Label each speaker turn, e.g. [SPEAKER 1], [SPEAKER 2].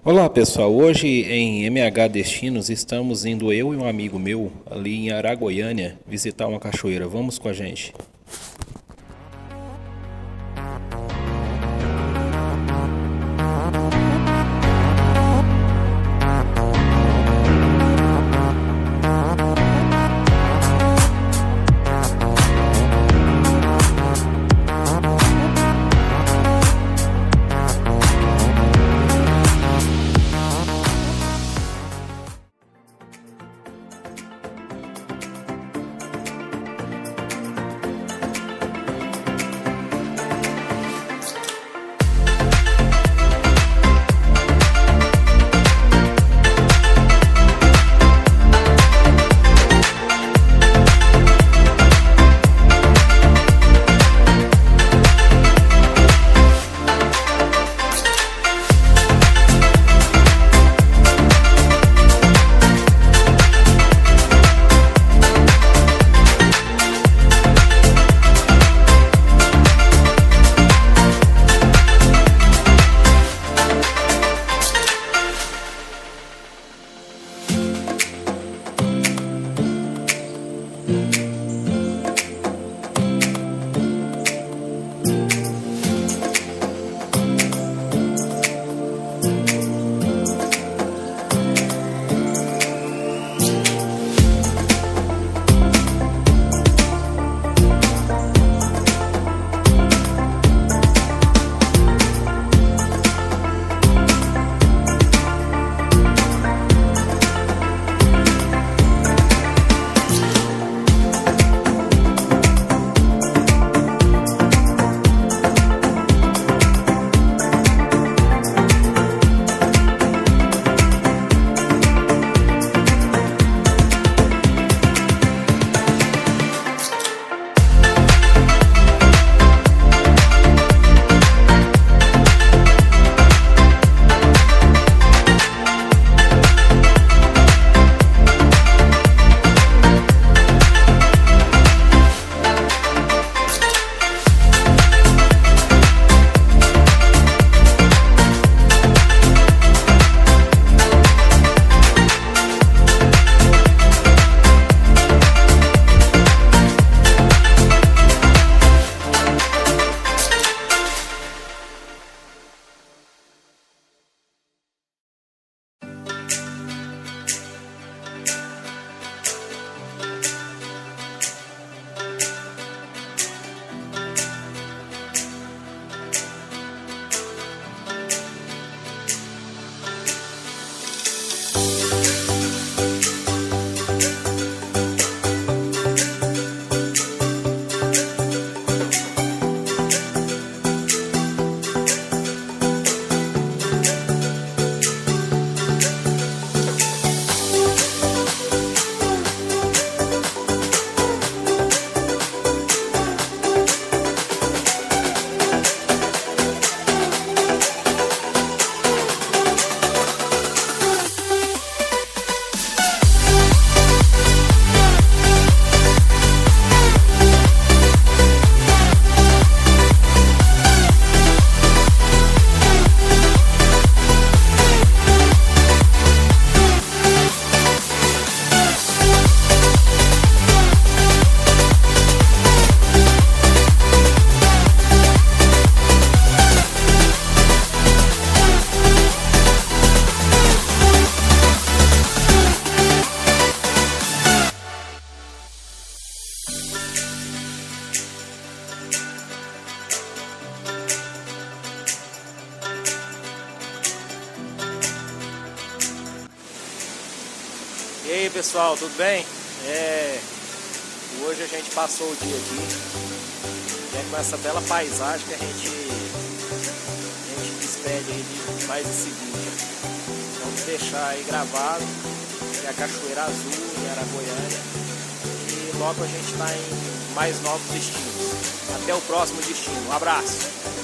[SPEAKER 1] Olá pessoal, hoje em MH Destinos estamos indo eu e um amigo meu ali em Araguaiânia visitar uma cachoeira. Vamos com a gente.
[SPEAKER 2] E aí pessoal, tudo bem? Hoje a gente passou o dia aqui com essa bela paisagem que a gente despede aí de mais esse vídeo. Vamos deixar aí gravado que é a Cachoeira Azul em Araguaiânia e logo a gente está em mais novos destinos. Até o próximo destino, um abraço!